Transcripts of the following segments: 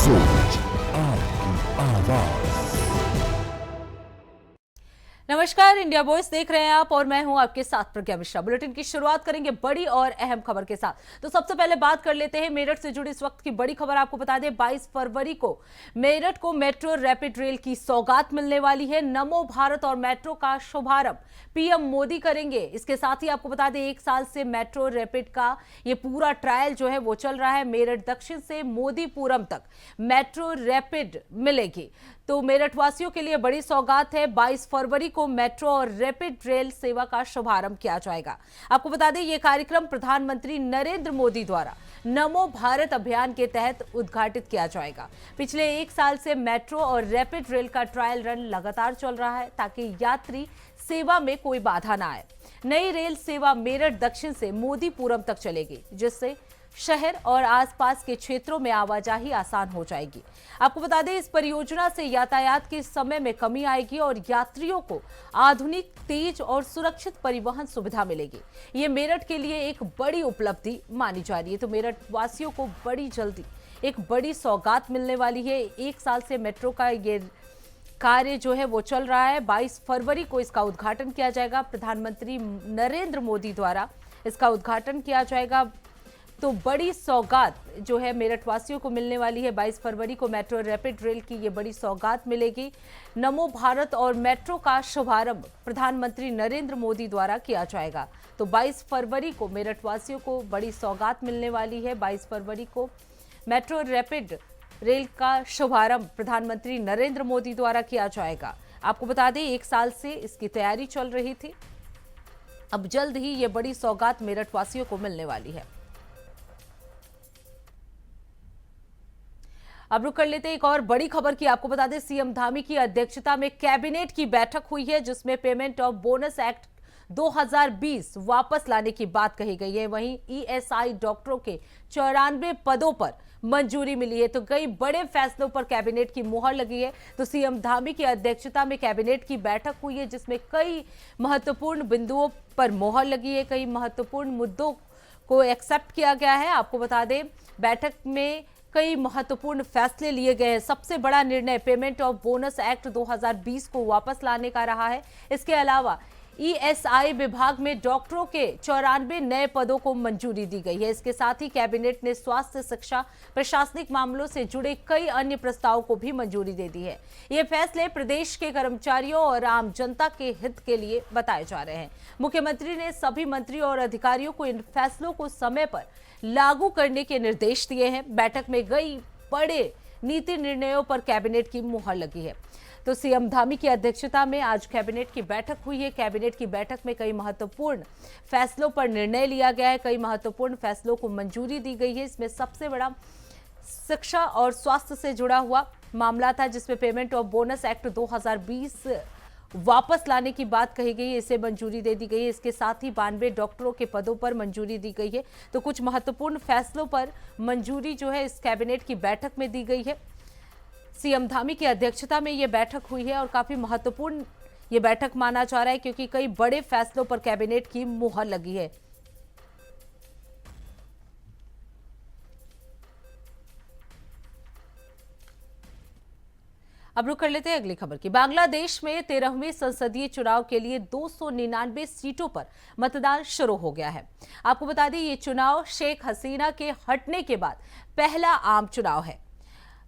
सोच आपकी आवाज। नमस्कार, इंडिया वॉइस देख रहे हैं आप और मैं हूं आपके साथ प्रज्ञा मिश्रा। बुलेटिन की शुरुआत करेंगे बड़ी और अहम खबर के साथ। तो सबसे पहले बात कर लेते हैं मेरठ से जुड़ी इस वक्त की बड़ी खबर। आपको बता दें 22 फरवरी को मेरठ को मेट्रो रैपिड रेल की सौगात मिलने वाली है। नमो भारत और मेट्रो का शुभारंभ पीएम मोदी करेंगे। इसके साथ ही आपको बता दें 1 साल से मेट्रो रैपिड का ये पूरा ट्रायल जो है वो चल रहा है। मेरठ दक्षिण से मोदीपुरम तक मेट्रो रैपिड मिलेगी, तो मेरठ वासियों के लिए बड़ी सौगात है। 22 फरवरी को मेट्रो और रैपिड रेल सेवा का शुभारंभ किया जाएगा। आपको बता दें ये कार्यक्रम प्रधानमंत्री नरेंद्र मोदी द्वारा नमो भारत अभियान के तहत उद्घाटित किया जाएगा। पिछले 1 साल से मेट्रो और रैपिड रेल का ट्रायल रन लगातार चल रहा है ताकि यात्री सेवा में कोई बाधा ना आए। नई रेल सेवा मेरठ दक्षिण से मोदीपुरम तक चलेगी, जिससे शहर और आसपास के क्षेत्रों में आवाजाही आसान हो जाएगी। आपको बता दें इस परियोजना से यातायात के समय में कमी आएगी और यात्रियों को आधुनिक, तेज और सुरक्षित परिवहन सुविधा मिलेगी। ये मेरठ के लिए एक बड़ी उपलब्धि मानी जा रही है। तो मेरठ वासियों को बड़ी जल्दी एक बड़ी सौगात मिलने वाली है। 1 साल से मेट्रो का ये कार्य जो है वो चल रहा है। 22 फरवरी को इसका उद्घाटन किया जाएगा। प्रधानमंत्री नरेंद्र मोदी द्वारा इसका उद्घाटन किया जाएगा। तो बड़ी सौगात जो है मेरठ वासियों को मिलने वाली है। 22 फरवरी को मेट्रो रैपिड रेल की ये बड़ी सौगात मिलेगी। नमो भारत और मेट्रो का शुभारंभ प्रधानमंत्री नरेंद्र मोदी द्वारा किया जाएगा। तो 22 फरवरी को मेरठ वासियों को बड़ी सौगात मिलने वाली है। 22 फरवरी को मेट्रो रैपिड रेल का शुभारंभ प्रधानमंत्री नरेंद्र मोदी द्वारा किया जाएगा। आपको बता दें 1 साल से इसकी तैयारी चल रही थी। अब जल्द ही ये बड़ी सौगात मेरठ वासियों को मिलने वाली है। अब रुक कर लेते हैं एक और बड़ी खबर की। आपको बता दें सीएम धामी की अध्यक्षता में कैबिनेट की बैठक हुई है, जिसमें पेमेंट ऑफ बोनस एक्ट 2020 वापस लाने की बात कही गई है। वहीं ईएसआई डॉक्टरों के 94 पदों पर मंजूरी मिली है। तो कई बड़े फैसलों पर कैबिनेट की मुहर लगी है। तो सीएम धामी की अध्यक्षता में कैबिनेट की बैठक हुई है, जिसमें कई महत्वपूर्ण बिंदुओं पर मुहर लगी है। कई महत्वपूर्ण मुद्दों को एक्सेप्ट किया गया है। आपको बता दें बैठक में कई महत्वपूर्ण फैसले लिए गए हैं। सबसे बड़ा निर्णय पेमेंट ऑफ बोनस एक्ट 2020 को वापस लाने का रहा है। इसके अलावा ईएसआई विभाग में डॉक्टरों के 94 नए पदों को मंजूरी दी गई है। इसके साथ ही कैबिनेट ने स्वास्थ्य, शिक्षा, प्रशासनिक मामलों से जुड़े कई अन्य प्रस्तावों को भी मंजूरी दे दी है। ये फैसले प्रदेश के कर्मचारियों और आम जनता के हित के लिए बताए जा रहे हैं। मुख्यमंत्री ने सभी मंत्री और अधिकारियों को इन फैसलों को समय पर लागू करने के निर्देश दिए हैं। बैठक में कई बड़े नीति निर्णयों पर कैबिनेट की मुहर लगी है। तो सीएम धामी की अध्यक्षता में आज कैबिनेट की बैठक हुई है। कैबिनेट की बैठक में कई महत्वपूर्ण फैसलों पर निर्णय लिया गया है। कई महत्वपूर्ण फैसलों को मंजूरी दी गई है। इसमें सबसे बड़ा शिक्षा और स्वास्थ्य से जुड़ा हुआ मामला था, जिसमें पेमेंट ऑफ बोनस एक्ट 2020 वापस लाने की बात कही गई है। इसे मंजूरी दे दी गई है। इसके साथ ही 92 डॉक्टरों के पदों पर मंजूरी दी गई है। तो कुछ महत्वपूर्ण फैसलों पर मंजूरी जो है इस कैबिनेट की बैठक में दी गई है। सीएम धामी की अध्यक्षता में ये बैठक हुई है और काफी महत्वपूर्ण ये बैठक माना जा रहा है, क्योंकि कई बड़े फैसलों पर कैबिनेट की मुहर लगी है। अब रुक कर लेते हैं अगली खबर की। बांग्लादेश में 13वें संसदीय चुनाव के लिए 299 सीटों पर मतदान शुरू हो गया है। आपको बता दें ये चुनाव शेख हसीना के हटने के बाद पहला आम चुनाव है।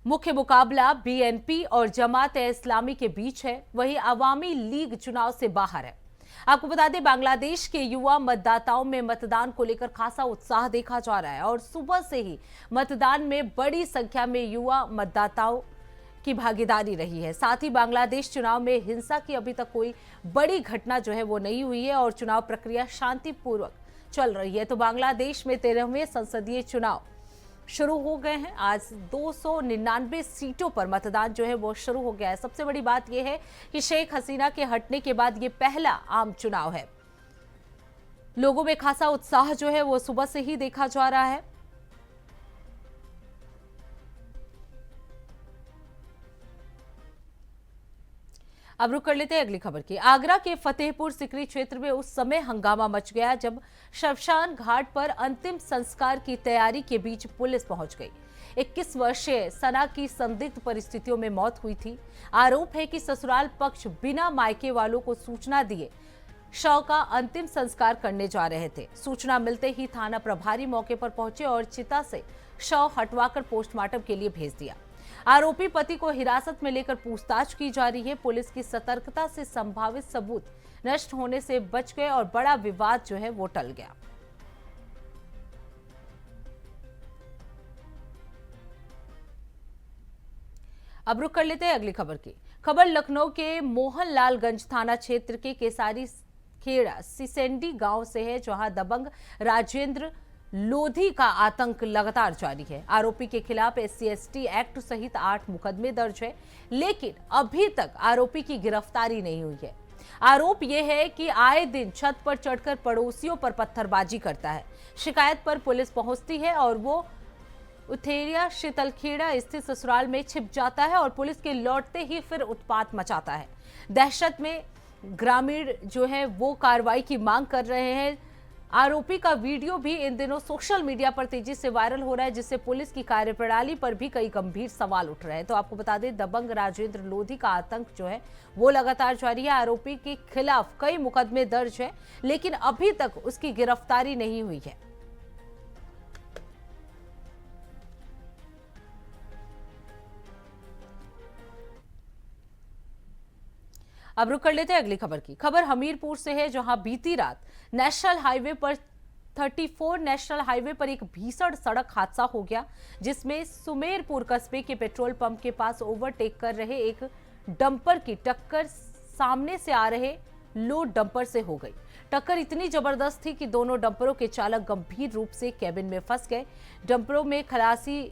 मुख्य मुकाबला बीएनपी और जमात-ए-इस्लामी के बीच है। वहीं अवामी लीग चुनाव से बाहर है। आपको बता दें बांग्लादेश के युवा मतदाताओं में मतदान को लेकर खासा उत्साह देखा जा रहा है और सुबह से ही मतदान में बड़ी संख्या में युवा मतदाताओं की भागीदारी रही है। साथ ही बांग्लादेश चुनाव में हिंसा की अभी तक कोई बड़ी घटना जो है वो नहीं हुई है और चुनाव प्रक्रिया शांतिपूर्वक चल रही है। तो बांग्लादेश में 13वें संसदीय चुनाव शुरू हो गए हैं। आज 299 सीटों पर मतदान जो है वो शुरू हो गया है। सबसे बड़ी बात यह है कि शेख हसीना के हटने के बाद ये पहला आम चुनाव है। लोगों में खासा उत्साह जो है वो सुबह से ही देखा जा रहा है। अब रुक कर लेते हैं अगली खबर की। आगरा के फतेहपुर सिकरी क्षेत्र में उस समय हंगामा मच गया जब शमशान घाट पर अंतिम संस्कार की तैयारी के बीच पुलिस पहुंच गई। 21 वर्षीय सना की संदिग्ध परिस्थितियों में मौत हुई थी। आरोप है कि ससुराल पक्ष बिना मायके वालों को सूचना दिए शव का अंतिम संस्कार करने जा रहे थे। सूचना मिलते ही थाना प्रभारी मौके पर पहुंचे और चिता से शव हटवाकर पोस्टमार्टम के लिए भेज दिया। आरोपी पति को हिरासत में लेकर पूछताछ की जा रही है। पुलिस की सतर्कता से संभावित सबूत नष्ट होने से बच गए और बड़ा विवाद जो है वो टल गया। अब रुक कर लेते हैं अगली खबर की। खबर लखनऊ के मोहनलालगंज थाना क्षेत्र के केसारी खेड़ा सिसेंडी गांव से है, जहां दबंग राजेंद्र लोधी का आतंक लगातार जारी है। आरोपी के खिलाफ SC/ST एक्ट सहित 8 मुकदमे दर्ज है, लेकिन अभी तक आरोपी की गिरफ्तारी नहीं हुई है। आरोप यह है कि आए दिन छत पर चढ़कर पड़ोसियों पर पत्थरबाजी करता है। शिकायत पर पुलिस पहुंचती है और वो उथेरिया शीतलखेड़ा स्थित ससुराल में छिप जाता है और पुलिस के लौटते ही फिर उत्पात मचाता है। दहशत में ग्रामीण जो है वो कार्रवाई की मांग कर रहे हैं। आरोपी का वीडियो भी इन दिनों सोशल मीडिया पर तेजी से वायरल हो रहा है, जिससे पुलिस की कार्यप्रणाली पर भी कई गंभीर सवाल उठ रहे हैं। तो आपको बता दें, दबंग राजेंद्र लोधी का आतंक जो है वो लगातार जारी है। आरोपी के खिलाफ कई मुकदमे दर्ज है, लेकिन अभी तक उसकी गिरफ्तारी नहीं हुई है। अब रुक कर लेते हैं अगली खबर की। खबर हमीरपुर से है, जहां बीती रात नेशनल हाईवे पर 34 नेशनल हाईवे पर एक भीषण सड़क हादसा हो गया, जिसमें सुमेरपुर कस्बे के पेट्रोल पंप के पास ओवरटेक कर रहे एक डंपर की टक्कर सामने से आ रहे लोड डंपर से हो गई। टक्कर इतनी जबरदस्त थी कि दोनों डंपरों के चालक गंभीर रूप से केबिन में फंस गए। डंपरों में खलासी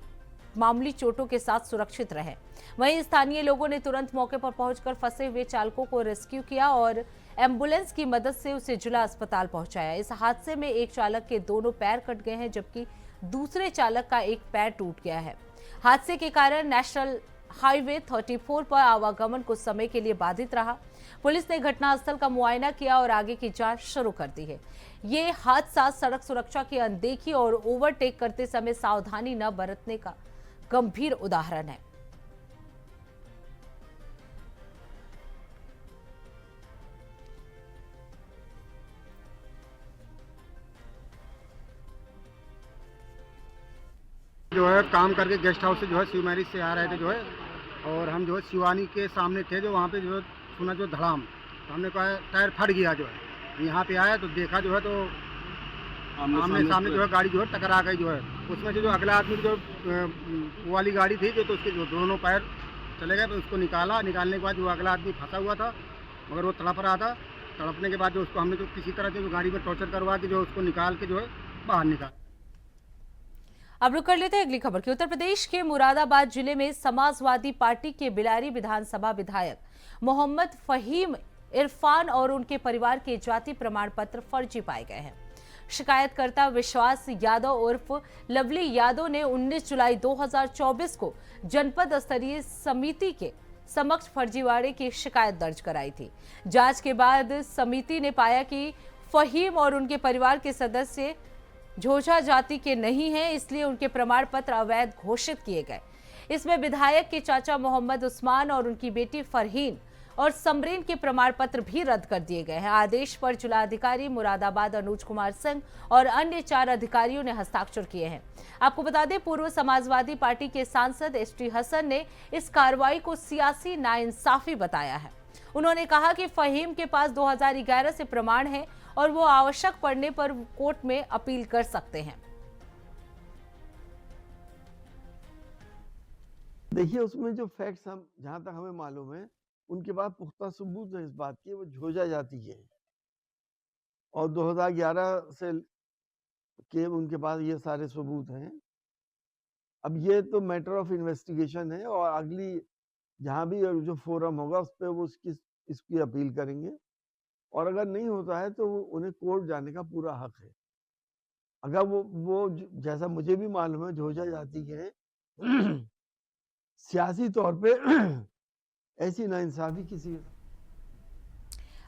मामूली चोटों के साथ सुरक्षित रहे। वहीं स्थानीय लोगों ने तुरंत मौके पर पहुंचकर फंसे हुए चालकों को रेस्क्यू किया और एम्बुलेंस की मदद से उसे जिला अस्पताल पहुंचाया। इस हादसे में एक चालक के दोनों पैर कट गए हैं, जबकि दूसरे चालक का एक पैर टूट गया है। हादसे के कारण नेशनल हाईवे 34 पर आवागमन कुछ समय के लिए बाधित रहा। पुलिस ने घटनास्थल का मुआयना किया और आगे की जांच शुरू कर दी है। ये हादसा सड़क सुरक्षा की अनदेखी और ओवरटेक करते समय सावधानी न बरतने का गंभीर उदाहरण है। जो है काम करके गेस्ट हाउस से जो है शिव मैरिज से आ रहे थे जो है, और हम जो है शिवानी के सामने थे, जो वहाँ पे जो है सुना जो धड़ाम, तो हमने कहा टायर फट गया। जो है यहाँ पे आया तो देखा जो है तो आमने सामने जो है गाड़ी जो है टकरा गई। जो है उसमें से जो अगला आदमी जो वो वाली गाड़ी थी तो उसके जो दोनों पैर चले गए, तो उसको निकालने के बाद जो अगला आदमी फंसा हुआ था, मगर वो तड़प रहा था। तड़पने के बाद जो उसको हमने जो किसी तरह से जो गाड़ी में टॉर्चर करवा के जो उसको निकाल के जो है बाहर निकाल। अब रुक कर लेते हैं अगली खबर की। उत्तर प्रदेश के मुरादाबाद जिले में समाजवादी पार्टी के बिलारी विधानसभा विधायक मोहम्मद फहीम इरफान और उनके परिवार के जाति प्रमाण पत्र फर्जी पाए गए हैं। शिकायतकर्ता विश्वास यादव उर्फ लवली यादव ने 19 जुलाई 2024 को जनपद स्तरीय समिति के समक्ष फर्जीवाड़े की शिकायत दर्ज कराई थी। जांच के बाद समिति ने पाया कि फहीम और उनके परिवार के सदस्य झोझा जाति के नहीं हैं, इसलिए उनके प्रमाण पत्र अवैध घोषित किए गए। इसमें विधायक के चाचा मोहम्मद उस्मान और उनकी बेटी फरहीन और समरीन के प्रमाण पत्र भी रद्द कर दिए गए हैं। आदेश पर जिलाधिकारी मुरादाबाद अनुज कुमार सिंह और अन्य 4 अधिकारियों ने हस्ताक्षर किए हैं। आपको बता दें, पूर्व समाजवादी पार्टी के सांसद ST हसन ने इस कार्रवाई को सियासी नाइंसाफी बताया है। उन्होंने कहा कि फहीम के पास 2011 से प्रमाण है और वो आवश्यक पड़ने पर कोर्ट में अपील कर सकते हैं। देखिए, उसमें जो फैक्ट्स हम जहां तक हमें मालूम है, उनके पास पुख्ता सबूत है इस बात के, वो झोझा जाति के हैं और 2011 से के उनके पास ये सारे सबूत हैं। अब ये तो मैटर ऑफ इन्वेस्टिगेशन है और अगली जहां भी जो फोरम होगा उस पर वो इसकी अपील करेंगे और अगर नहीं होता है तो उन्हें कोर्ट जाने का पूरा हक है। अगर वो जैसा मुझे भी मालूम है झोझा जाति के हैं, सियासी तौर पे ऐसी नाइंसाफी किसी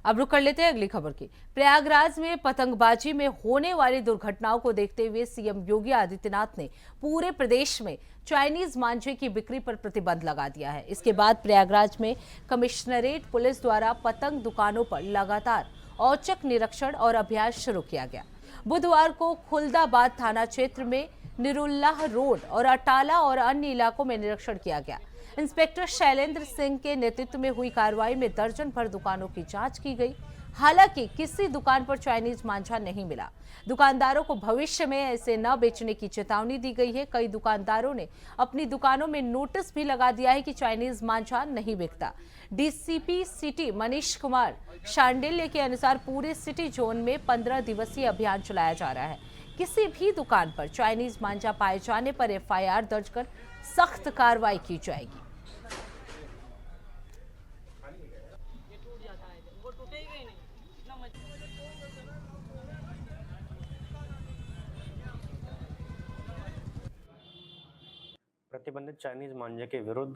अब रुक कर लेते हैं अगली खबर की। प्रयागराज में पतंगबाजी में होने वाली दुर्घटनाओं को देखते हुए सीएम योगी आदित्यनाथ ने पूरे प्रदेश में चाइनीज मांझे की बिक्री पर प्रतिबंध लगा दिया है। इसके बाद प्रयागराज में कमिश्नरेट पुलिस द्वारा पतंग दुकानों पर लगातार औचक निरीक्षण और अभ्यास शुरू किया गया। बुधवार को खुलदाबाद थाना क्षेत्र में निरुल्लाह रोड और अटाला और अन्य इलाकों में निरीक्षण किया गया। इंस्पेक्टर शैलेंद्र सिंह के नेतृत्व में हुई कार्रवाई में दर्जन भर दुकानों की जांच की गई। हालांकि किसी दुकान पर चाइनीज मांझा नहीं मिला। दुकानदारों को भविष्य में इसे न बेचने की चेतावनी दी गई है। कई दुकानदारों ने अपनी दुकानों में नोटिस भी लगा दिया है कि चाइनीज मांझा नहीं बिकता। डीसीपी सिटी मनीष कुमार शांडिल्य के अनुसार पूरे सिटी जोन में 15 दिवसीय अभियान चलाया जा रहा है। किसी भी दुकान पर चाइनीज मांझा पाए जाने पर एफआईआर दर्ज कर सख्त कार्रवाई की जाएगी। प्रतिबंधित चाइनीज मांझे के विरुद्ध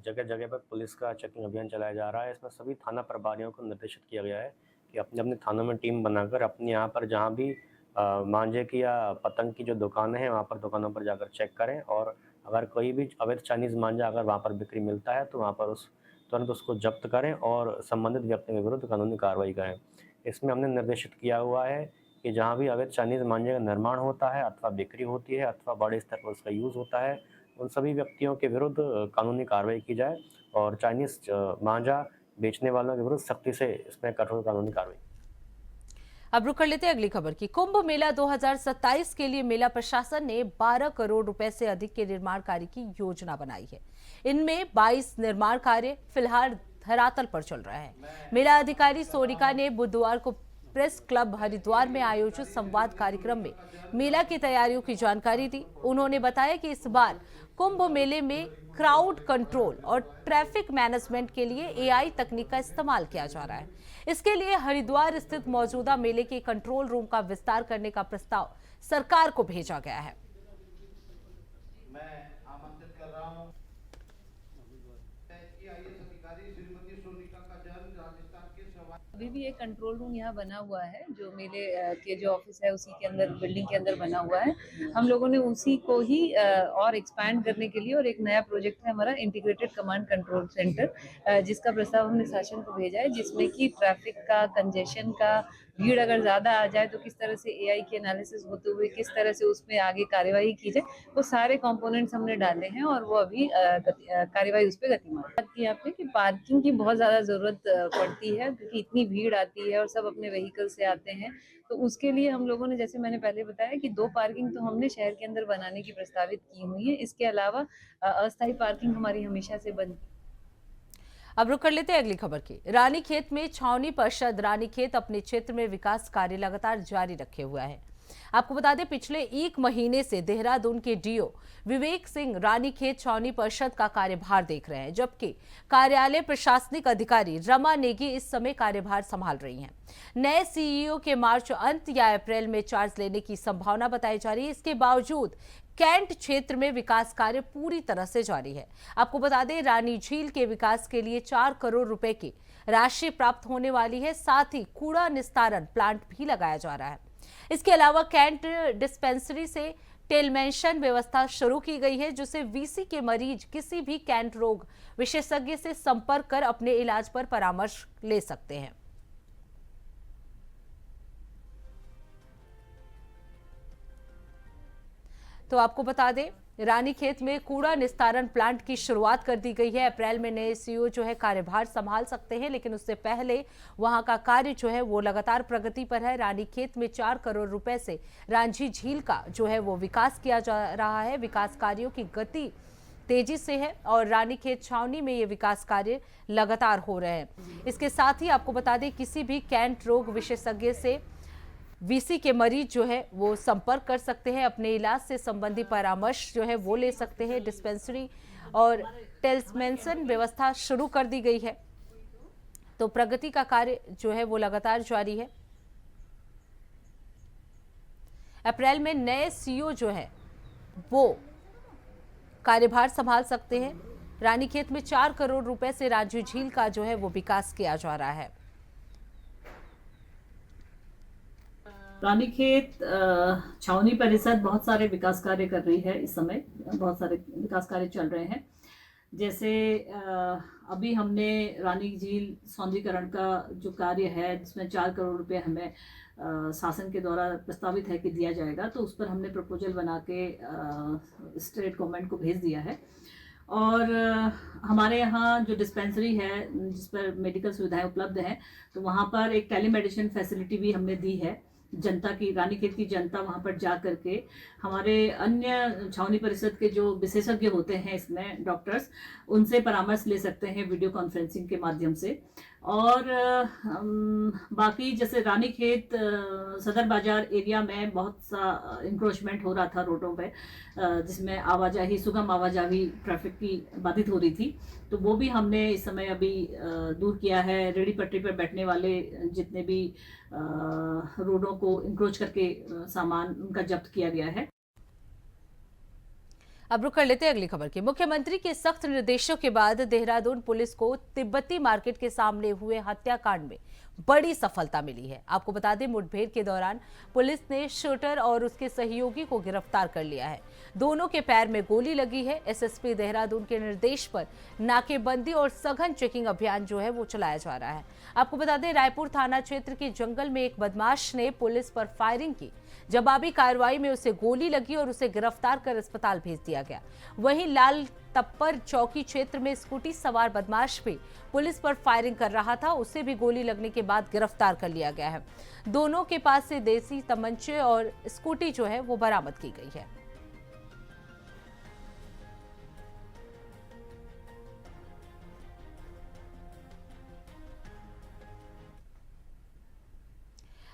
जगह जगह पर पुलिस का चेकिंग अभियान चलाया जा रहा है। इसमें सभी थाना प्रभारियों को निर्देशित किया गया है कि अपने अपने थानों में टीम बनाकर अपने यहाँ पर जहाँ भी मांझे की या पतंग की जो दुकानें हैं वहाँ पर दुकानों पर जाकर चेक करें, और अगर कोई भी अवैध चाइनीज मांझा अगर वहाँ पर बिक्री मिलता है तो वहाँ पर तुरंत उसको जब्त करें और संबंधित व्यक्ति के विरुद्ध कानूनी कार्रवाई करें। इसमें हमने निर्देशित किया हुआ है कि जहाँ भी अवैध चाइनीज मांझे का निर्माण होता है अथवा बिक्री होती है अथवा बड़े स्तर पर उसका यूज़ होता है, उन सभी व्यक्तियों के विरुद्ध कानूनी कार्रवाई की जाए और चाइनीज मांझा बेचने वालों के विरुद्ध सख्ती से इसमें कठोर कानूनी कार्रवाई। अब रुक कर लेते हैं अगली खबर की। कुंभ मेला 2027 के लिए मेला प्रशासन ने 12 करोड़ रुपए से अधिक के निर्माण कार्य की योजना बनाई है। इनमें 22 निर्माण कार्य फिलहाल धरातल पर चल रहा है। मेला अधिकारी सोनिका ने बुधवार को प्रेस क्लब हरिद्वार में आयोजित संवाद कार्यक्रम में मेला की तैयारियों की जानकारी दी। उन्होंने बताया कि इस बार कुंभ मेले में क्राउड कंट्रोल और ट्रैफिक मैनेजमेंट के लिए एआई तकनीक का इस्तेमाल किया जा रहा है। इसके लिए हरिद्वार स्थित मौजूदा मेले के कंट्रोल रूम का विस्तार करने का प्रस्ताव सरकार को भेजा गया है। मैं आमंत्रित कर रहा हूं आईएएस अधिकारी श्रीमती सोनिका का जन्म राजस्थान के अभी भी एक कंट्रोल रूम यहाँ बना हुआ है, जो मेले के जो ऑफिस है उसी के अंदर बिल्डिंग के अंदर बना हुआ है। हम लोगों ने उसी को ही और एक्सपैंड करने के लिए और एक नया प्रोजेक्ट है हमारा इंटीग्रेटेड कमांड कंट्रोल सेंटर, जिसका प्रस्ताव हमने शासन को भेजा है, जिसमें कि ट्रैफिक का, कंजेशन का, भीड़ अगर ज्यादा आ जाए तो किस तरह से एआई के एनालिसिस होते हुए किस तरह से उसमें आगे कार्यवाही की जाए, वो सारे कंपोनेंट्स हमने डाले हैं और वो अभी कार्यवाही उस पर गतिमान। बात की आपने कि पार्किंग की बहुत ज्यादा जरूरत पड़ती है, क्योंकि इतनी भीड़ आती है और सब अपने व्हीकल से आते हैं। तो उसके लिए हम लोगों ने, जैसे मैंने पहले बताया, कि 2 पार्किंग तो हमने शहर के अंदर बनाने की प्रस्तावित की हुई है। इसके अलावा अस्थायी पार्किंग हमारी हमेशा से बंद। अब रुक कर लेते हैं अगली खबर की। रानीखेत में छावनी परिषद रानीखेत अपने क्षेत्र में विकास कार्य लगातार जारी रखे हुआ है। आपको बता दें, पिछले 1 महीने से देहरादून के डीओ विवेक सिंह रानीखेत छावनी परिषद का कार्यभार देख रहे हैं, जबकि कार्यालय प्रशासनिक अधिकारी रमा नेगी इस समय कार्यभार संभाल रही हैं। नए सीईओ के मार्च अंत या अप्रैल में चार्ज लेने की संभावना बताई जा रही है। इसके बावजूद कैंट क्षेत्र में विकास कार्य पूरी तरह से जारी है। आपको बता दें, रानी झील के विकास के लिए 4 करोड़ रुपए की राशि प्राप्त होने वाली है। साथ ही कूड़ा निस्तारण प्लांट भी लगाया जा रहा है। इसके अलावा कैंट डिस्पेंसरी से टेलमेंशन व्यवस्था शुरू की गई है, जिससे वीसी के मरीज किसी भी कैंट रोग विशेषज्ञ से संपर्क कर अपने इलाज पर परामर्श ले सकते हैं। तो आपको बता दें, रानीखेत में कूड़ा निस्तारण प्लांट की शुरुआत कर दी गई है। अप्रैल में नए सीईओ जो है कार्यभार संभाल सकते हैं, लेकिन उससे पहले वहां का कार्य जो है वो लगातार प्रगति पर है। रानीखेत में 4 करोड़ रुपए से रांझी झील का जो है वो विकास किया जा रहा है। विकास कार्यों की गति तेजी से है और रानीखेत छावनी में ये विकास कार्य लगातार हो रहे हैं। इसके साथ ही आपको बता दें, किसी भी कैंट रोग विशेषज्ञ से वीसी के मरीज जो है वो संपर्क कर सकते हैं, अपने इलाज से संबंधी परामर्श जो है वो ले सकते हैं। डिस्पेंसरी और टेलमेंशन व्यवस्था शुरू कर दी गई है, तो प्रगति का कार्य जो है वो लगातार जारी है। अप्रैल में नए सीईओ जो है वो कार्यभार संभाल सकते हैं। रानीखेत में 4 करोड़ रुपए से रांझी झील का जो है वो विकास किया जा रहा है। रानीखेत छावनी परिषद बहुत सारे विकास कार्य कर रही है। इस समय बहुत सारे विकास कार्य चल रहे हैं। जैसे अभी हमने रानी झील सौंदर्यीकरण का जो कार्य है, जिसमें 4 करोड़ रुपए हमें शासन के द्वारा प्रस्तावित है कि दिया जाएगा, तो उस पर हमने प्रपोजल बना के स्टेट गवर्नमेंट को भेज दिया है। और हमारे यहाँ जो डिस्पेंसरी है जिस पर मेडिकल सुविधाएं उपलब्ध हैं, तो वहाँ पर एक टेलीमेडिसिन फैसिलिटी भी हमने दी है जनता की। रानीखेत की जनता वहाँ पर जा करके हमारे अन्य छावनी परिषद के जो विशेषज्ञ होते हैं इसमें डॉक्टर्स, उनसे परामर्श ले सकते हैं वीडियो कॉन्फ्रेंसिंग के माध्यम से। और बाकी जैसे रानीखेत सदर बाजार एरिया में बहुत सा इंक्रोचमेंट हो रहा था रोडों पे, जिसमें आवाजाही, सुगम आवाजाही ट्रैफिक की बाधित हो रही थी, तो वो भी हमने इस समय अभी दूर किया है। रेडी पटरी पर बैठने वाले जितने भी रोडों को इंक्रोच करके सामान उनका जब्त किया गया है। अब रुक कर लेते हैं अगली खबर की। मुख्यमंत्री के सख्त निर्देशों के बाद देहरादून पुलिस को तिब्बती मार्केट के सामने हुए हत्याकांड में बड़ी सफलता मिली है। आपको बता दें, मुठभेड़ के दौरान पुलिस ने शूटर और उसके सहयोगी को गिरफ्तार कर लिया है। दोनों के पैर में गोली लगी है। एसएसपी देहरादून के निर्देश पर नाकेबंदी और सघन चेकिंग अभियान जो है वो चलाया जा रहा है। आपको बता दें, रायपुर थाना क्षेत्र के जंगल में एक बदमाश ने पुलिस पर फायरिंग की। जवाबी कार्रवाई में उसे गोली लगी और उसे गिरफ्तार कर अस्पताल भेज दिया गया। वहीं लाल तप्पर चौकी क्षेत्र में स्कूटी सवार बदमाश भी पुलिस पर फायरिंग कर रहा था, उसे भी गोली लगने के बाद गिरफ्तार कर लिया गया है। दोनों के पास से देसी तमंचे और स्कूटी जो है वो बरामद की गई है।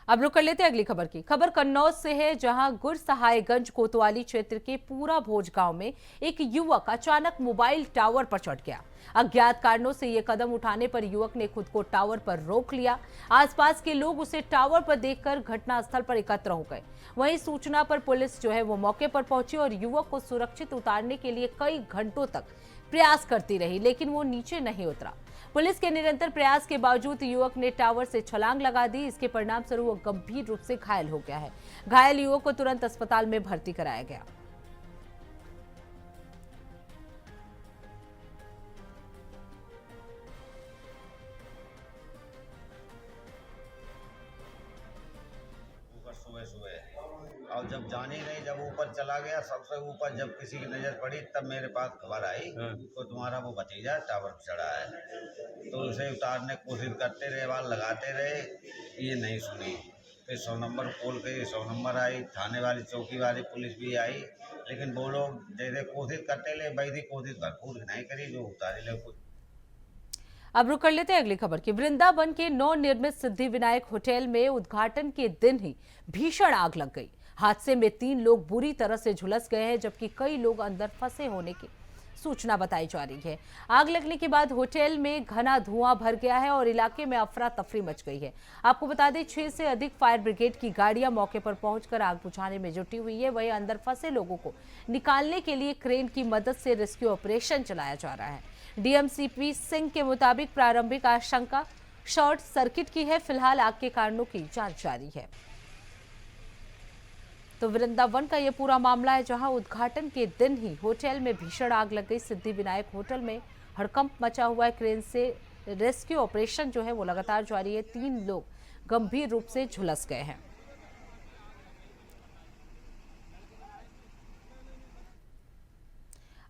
अब रुक कर लेते हैं अगली खबर की। खबर कन्नौज से है, जहां गुरसहायगंज कोतवाली क्षेत्र के पूरा भोज गांव में एक युवक अचानक मोबाइल टावर पर चढ़ गया। अज्ञात कारणों से यह कदम उठाने पर युवक ने खुद को टावर पर रोक लिया। आसपास के लोग उसे टावर पर देखकर घटनास्थल पर एकत्र हो गए। वहीं सूचना पर पुलिस जो है वो मौके पर पहुंची और युवक को सुरक्षित उतारने के लिए कई घंटों तक प्रयास करती रही, लेकिन वो नीचे नहीं उतरा। पुलिस के निरंतर प्रयास के बावजूद युवक ने टावर से छलांग लगा दी। इसके परिणाम स्वरूप वो गंभीर रूप से घायल हो गया है। घायल युवक को तुरंत अस्पताल में भर्ती कराया गया। सुबह और जब जाने नहीं, जब ऊपर चला गया सबसे ऊपर, जब किसी की नजर पड़ी तब मेरे पास खबर आई तो तुम्हारा वो भतीजा टावर पर चढ़ा है। तो उसे उतारने की कोशिश करते रहे, आवाज लगाते रहे, ये नहीं सुनी। फिर 100 नंबर कॉल करी, 100 नंबर आई, थाने वाली चौकी वाली पुलिस भी आई, लेकिन वो लोग जैसे कोशिश करते रहे, वैसी कोशिश भरपूर नहीं करी जो उतारे ले कुछ। अब रुक कर लेते हैं अगली खबर की। वृंदावन के नवनिर्मित सिद्धिविनायक होटल में उद्घाटन के दिन ही भीषण आग लग गई। हादसे में 3 लोग बुरी तरह से झुलस गए हैं, जबकि कई लोग अंदर फंसे होने की सूचना बताई जा रही है। आग लगने के बाद होटल में घना धुआं भर गया है और इलाके में अफरा तफरी मच गई है। आपको बता दें, 6 से अधिक फायर ब्रिगेड की गाड़ियां मौके पर पहुंचकर आग बुझाने में जुटी हुई है। वहीं अंदर फंसे लोगों को निकालने के लिए क्रेन की मदद से रेस्क्यू ऑपरेशन चलाया जा रहा है। डीएमसीपी सिंह के मुताबिक प्रारंभिक आशंका शॉर्ट सर्किट की है। फिलहाल आग के कारणों की जांच जारी है। तो वृंदावन का यह पूरा मामला है, जहां उद्घाटन के दिन ही होटल में भीषण आग लग गई। सिद्धिविनायक होटल में हड़कंप मचा हुआ है। क्रेन से रेस्क्यू ऑपरेशन जो है वो लगातार जारी है। 3 लोग गंभीर रूप से झुलस गए हैं।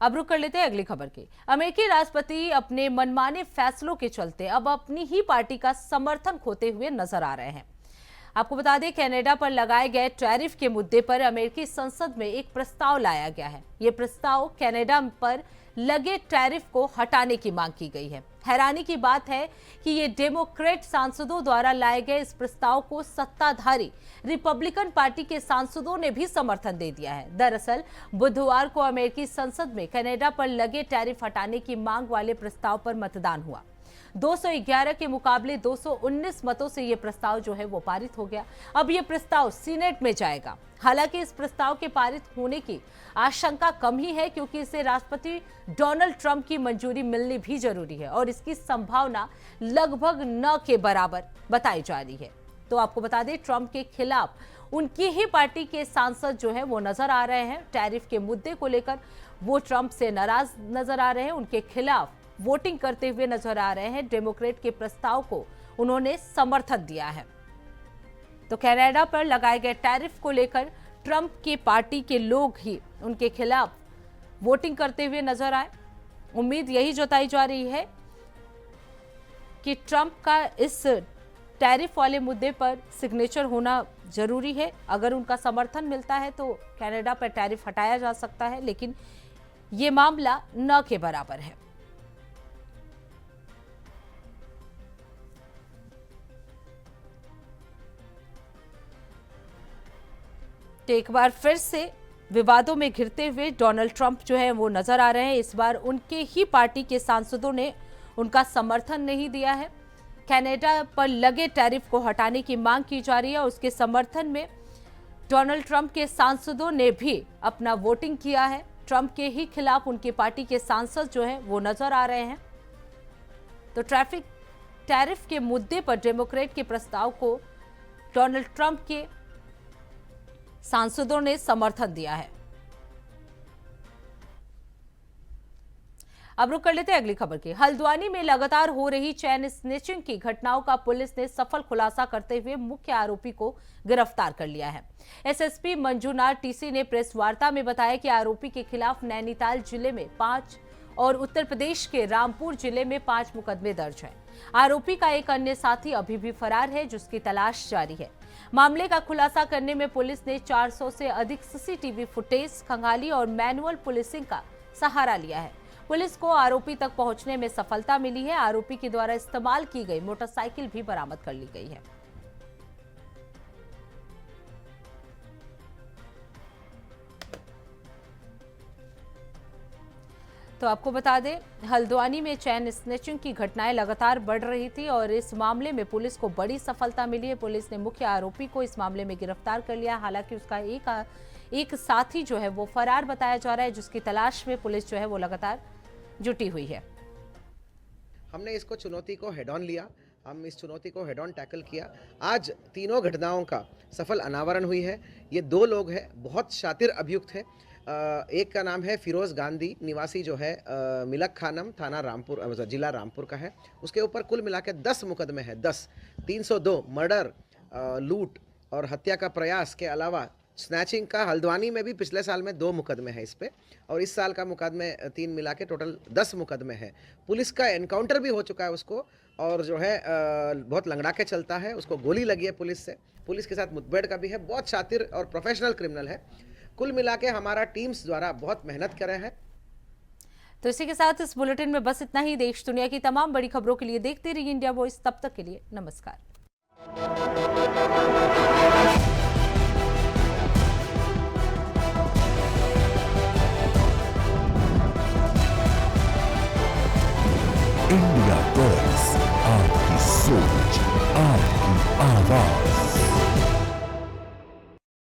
अब रुक कर लेते हैं अगली खबर की। अमेरिकी राष्ट्रपति अपने मनमाने फैसलों के चलते अब अपनी ही पार्टी का समर्थन खोते हुए नजर आ रहे हैं। आपको बता दें, कनाडा पर लगाए गए टैरिफ के मुद्दे पर अमेरिकी संसद में एक प्रस्ताव लाया गया है। ये प्रस्ताव कनाडा पर लगे टैरिफ को हटाने की मांग की गई है। हैरानी की बात है कि ये डेमोक्रेट सांसदों द्वारा लाए गए इस प्रस्ताव को सत्ताधारी रिपब्लिकन पार्टी के सांसदों ने भी समर्थन दे दिया है। दरअसल बुधवार को अमेरिकी संसद में कनाडा पर लगे टैरिफ हटाने की मांग वाले प्रस्ताव पर मतदान हुआ। 211 के मुकाबले 219 मतों से यह प्रस्ताव जो है वो पारित हो गया। अब यह प्रस्ताव सीनेट में जाएगा। हालांकि इस प्रस्ताव के पारित होने की आशंका कम ही है, क्योंकि इसे राष्ट्रपति डोनाल्ड ट्रंप की मंजूरी मिलनी भी जरूरी है और इसकी संभावना लगभग न के बराबर बताई जा रही है। तो आपको बता दें, ट्रंप के खिलाफ उनकी ही पार्टी के सांसद जो है वो नजर आ रहे हैं। टैरिफ के मुद्दे को लेकर वो ट्रंप से नाराज नजर आ रहे हैं, उनके खिलाफ वोटिंग करते हुए नजर आ रहे हैं। डेमोक्रेट के प्रस्ताव को उन्होंने समर्थन दिया है। तो कनाडा पर लगाए गए टैरिफ को लेकर ट्रंप की पार्टी के लोग ही उनके खिलाफ वोटिंग करते हुए नजर आए। उम्मीद यही जताई जा रही है कि ट्रंप का इस टैरिफ वाले मुद्दे पर सिग्नेचर होना जरूरी है। अगर उनका समर्थन मिलता है तो कनाडा पर टैरिफ हटाया जा सकता है, लेकिन ये मामला न के बराबर है। तो एक बार फिर से विवादों में घिरते हुए डोनाल्ड ट्रंप जो है वो नजर आ रहे हैं। इस बार उनके ही पार्टी के सांसदों ने उनका समर्थन नहीं दिया है। कनाडा पर लगे टैरिफ को हटाने की मांग की जा रही है और उसके समर्थन में डोनाल्ड ट्रंप के सांसदों ने भी अपना वोटिंग किया है। ट्रंप के ही खिलाफ उनकी पार्टी के सांसद जो है वो नजर आ रहे हैं। तो टैरिफ के मुद्दे पर डेमोक्रेट के प्रस्ताव को डोनाल्ड ट्रंप के सांसदों ने समर्थन दिया है। अब रुक कर लेते हैं अगली खबर की। हल्द्वानी में लगातार हो रही चैन स्नैचिंग की घटनाओं का पुलिस ने सफल खुलासा करते हुए मुख्य आरोपी को गिरफ्तार कर लिया है। एसएसपी मंजूनाथ टीसी ने प्रेस वार्ता में बताया कि आरोपी के खिलाफ नैनीताल जिले में 5 और उत्तर प्रदेश के रामपुर जिले में 5 मुकदमे दर्ज हैं। आरोपी का एक अन्य साथी अभी भी फरार है, जिसकी तलाश जारी है। मामले का खुलासा करने में पुलिस ने 400 से अधिक सीसीटीवी फुटेज खंगाली और मैनुअल पुलिसिंग का सहारा लिया है। पुलिस को आरोपी तक पहुंचने में सफलता मिली है। आरोपी के द्वारा इस्तेमाल की गई मोटरसाइकिल भी बरामद कर ली गई है। तो आपको बता दें, हल्द्वानी में चैन स्नैचिंग की घटनाएं लगातार बढ़ रही थी और इस मामले में पुलिस को बड़ी सफलता मिली है। पुलिस ने मुख्य आरोपी को इस मामले में गिरफ्तार कर लिया। हालांकि उसका एक साथी जो है वो फरार बताया जा रहा है, जिसकी तलाश में पुलिस जो है वो लगातार जुटी हुई है। हमने इसको चुनौती को हेड ऑन लिया, हम इस चुनौती को हेड ऑन टैकल किया। आज तीनों घटनाओं का सफल अनावरण हुई है। ये 2 लोग हैं, बहुत शातिर अभियुक्त हैं। एक का नाम है फिरोज गांधी, निवासी जो है मिलक खानम, थाना रामपुर, जिला रामपुर का है। उसके ऊपर कुल मिला के 10 मुकदमे हैं। 10 302 मर्डर, लूट और हत्या का प्रयास के अलावा स्नैचिंग का हल्द्वानी में भी पिछले साल में 2 मुकदमे हैं इस पे, और इस साल का मुकदमे 3 मिला के टोटल 10 मुकदमे हैं। पुलिस का एनकाउंटर भी हो चुका है उसको, और जो है बहुत लंगड़ा के चलता है, उसको गोली लगी है पुलिस से। पुलिस के साथ मुठभेड़ का भी है। बहुत शातिर और प्रोफेशनल क्रिमिनल है। कुल मिला के हमारा टीम्स द्वारा बहुत मेहनत करे हैं। तो इसी के साथ इस बुलेटिन में बस इतना ही। देश दुनिया की तमाम बड़ी खबरों के लिए देखते रहिए इंडिया वॉइस। तब तक के लिए नमस्कार। इंडिया वॉइस, आपकी सोच, आपकी आवाज।